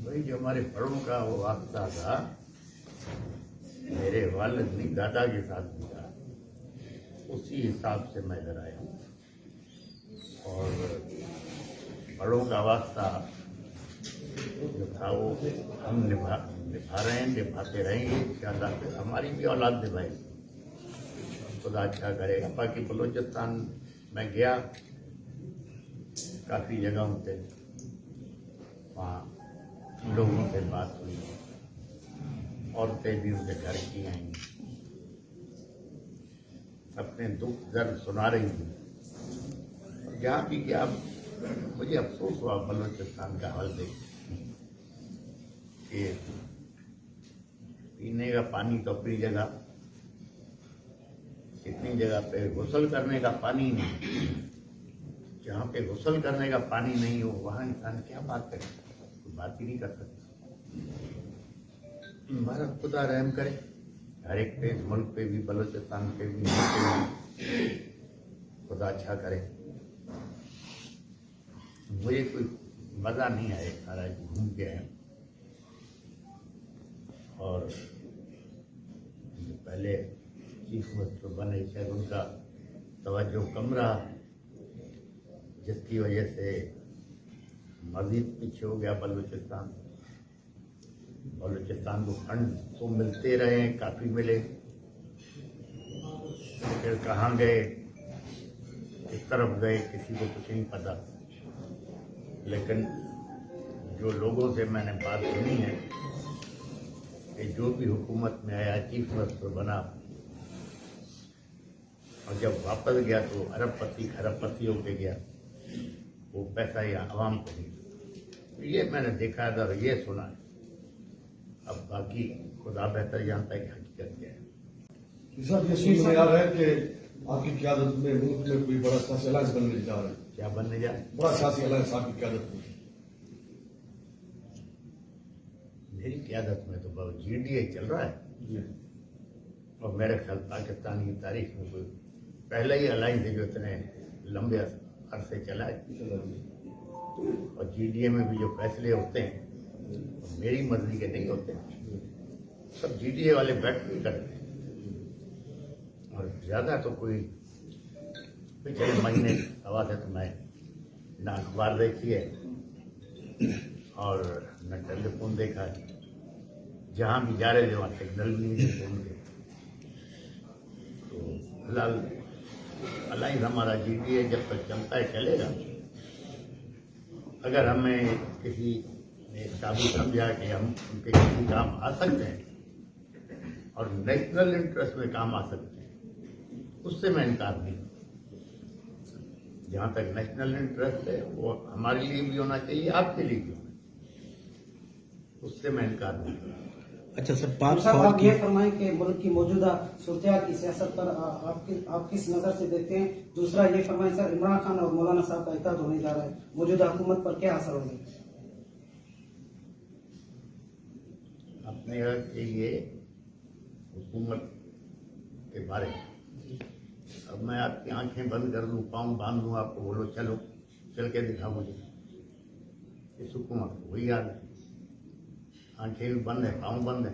वही जो हमारे बड़ों का वो वास्ता था, मेरे वालिद ने दादा के साथ दिया, उसी हिसाब से मैं इधर आया हूँ। और बड़ों का वास्ता जो था वो हम निभा रहे हैं, निभाते रहेंगे इंशाअल्लाह। हमारी भी औलाद निभाएगी, खुदा अच्छा करेगा। बाकी बलूचिस्तान में गया, काफ़ी जगहों पे वहाँ लोगों से बात हुई, औरतें भी उनके घर की आई, अपने दुख दर्द सुना रही थी। और जहाँ भी गया मुझे अफसोस हुआ बलूचिस्तान का हाल देख के। पीने का पानी तो अपनी जगह, कितनी जगह पे गुस्ल करने का पानी नहीं। जहाँ पे गुस्ल करने का पानी नहीं हो वहाँ इंसान क्या बात करे, कोई बात ही नहीं कर सकता। हमारा खुदा रहम करे हर एक पे, मुल्क पे भी, बलूचिस्तान पे भी, खुदा अच्छा करे। मुझे कोई मज़ा नहीं आया, सारा घूम के आया। और पहले चीफ मिनिस्टर बने, शायद उनका तवज्जो कम रहा, जिसकी वजह से मज़ीद पीछे हो गया बलूचिस्तान। बलूचिस्तान को फंड तो मिलते रहे, काफ़ी मिले, फिर कहाँ गए, किस तरफ गए, किसी को कुछ नहीं पता। लेकिन जो लोगों से मैंने बात सुनी है कि जो भी हुकूमत में आया, चीफ मिनिस्टर बना, और जब वापस गया तो अरबपति खरबपति होके गया, वो पैसा या आवाम को नहीं। ये मैंने देखा था और ये सुना है। अब बाकी खुदा बेहतर जानता है कि हकीकत क्या है। सर, ये सुनने में आ रहा है कि आपकी क़यादत में मुल्क में कोई बड़ा सियासी अलायंस बनने जा रहा है। क्या बनने जा रहा है? बड़ा सियासी अलायंस आपकी क़यादत में। मेरी क़यादत में तो बहुत GDA चल रहा है जी। और मेरे ख्याल पाकिस्तान की तारीख में कोई पहला ही अलायंस है जो इतने लंबे अरसे चला है। और GDA में भी जो फैसले होते हैं मेरी मर्जी के नहीं होते, सब GDA वाले बैठ के करते हैं। और ज़्यादा तो कोई पिछले महीने हवा से तो मैं न अखबार देखी है और न टेलीफोन देखा है। जहाँ भी जा रहे थे वहाँ सिग्नल भी नहीं देते उनके। तो फिलहाल अलायंस हमारा GDA जब तक चलता है चलेगा। अगर हमें किसी ने काबिल समझा कि हम उनके किसी काम आ सकते हैं और नेशनल इंटरेस्ट में काम आ सकते हैं, उससे मैं इनकार नहीं। जहाँ तक नेशनल इंटरेस्ट है वो हमारे लिए भी होना चाहिए, आपके लिए भी होना चाहिए, उससे मैं इनकार नहीं। अच्छा सर, आप ये फरमाएं कि मुल्क की मौजूदा सूरत की सियासत पर आप किस नजर से देखते हैं। दूसरा ये फरमाएं सर, इमरान खान और मौलाना साहब का इत्तेहाद होने जा रहा है, मौजूदा हुकूमत पर क्या असर होगा? अपने ये हुकूमत के बारे में अब मैं आपकी आंखें बंद कर दूं, पाँव बांध दूं, आपको बोलो चलो, चल के दिखाओ मुझे। इस हुकूमत को वही याद है, आंखें भी बंद है, पाँव बंद है।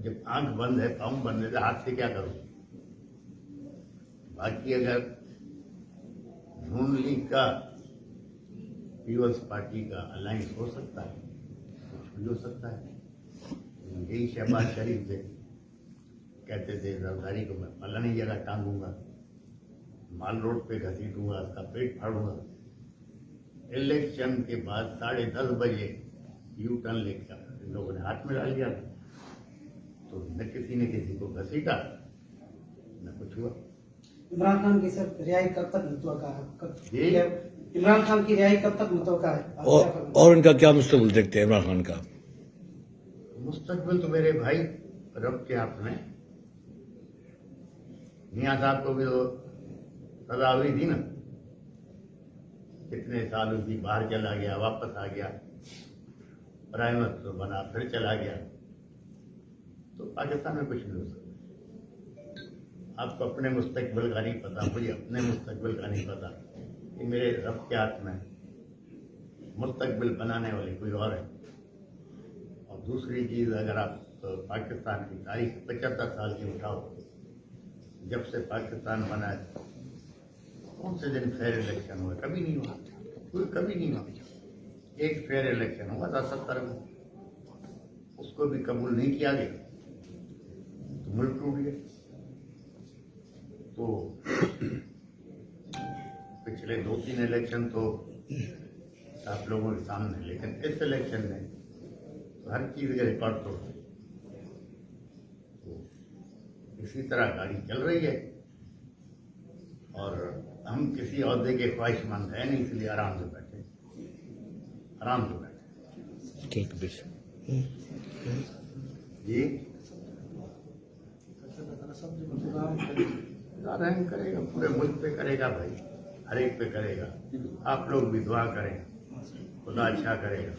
जब आंख बंद है, पाँव बंद है, तो हाथ से क्या करूं? बाकी अगर नून लीग का पीपल्स पार्टी का अलायंस हो सकता है, कुछ भी हो सकता है। यही शहबाज शरीफ से कहते थे जरदारी को मैं फलानी जगह टांगूंगा, माल रोड पे घसीटूंगा, उसका पेट फाड़ूंगा। इलेक्शन के बाद 10:30 बजे यू टर्न लेकर इन लोगों ने हाथ में डाल दिया, तो न किसी ने किसी को घसीटा न कुछ हुआ। इमरान खान की सर रिहाई कब तक मुतवक्का है? इमरान खान की रिहाई कब तक मुतवक्का है? और इनका क्या मुस्तकबिल देखते हैं इमरान खान का? मुस्तकबिल तो मेरे भाई रब के हाथ में। मियाँ साहब को भी तो सजा हुई थी ना, कितने साल हुई, बाहर चला गया, वापस आ गया, प्राइम मिनिस्टर बना, फिर चला गया। तो पाकिस्तान में कुछ नहीं हो सकता। आपको अपने मुस्तकबिल का नहीं पता, मुझे अपने मुस्तकबिल का नहीं पता। ये मेरे रब के हाथ में। मुस्तकबिल बनाने वाली कोई और है। और दूसरी चीज, अगर आप पाकिस्तान की तारीख 75 साल की उठाओ, जब से पाकिस्तान बना है, कौन से दिन फेयर इलेक्शन हुआ? कभी नहीं हुआ, कोई कभी नहीं हुआ। एक फेयर इलेक्शन हुआ था 70 में, उसको भी कबूल नहीं किया गया तो मुल्क टूट गया। तो पिछले 2-3 इलेक्शन तो आप लोगों के सामने, लेकिन इस इलेक्शन में तो हर चीज के रिकॉर्ड तोड़ दिए। तो इसी तरह गाड़ी चल रही है और हम किसी औहदे के ख्वाहिशमंद है नहीं, इसलिए आराम से बैठे, आराम से बैठे। ठीक है जी रहम करेगा, पूरे मुल्क पे करेगा भाई, हर एक पे करेगा। आप लोग भी दुआ करें, खुदा अच्छा करेगा।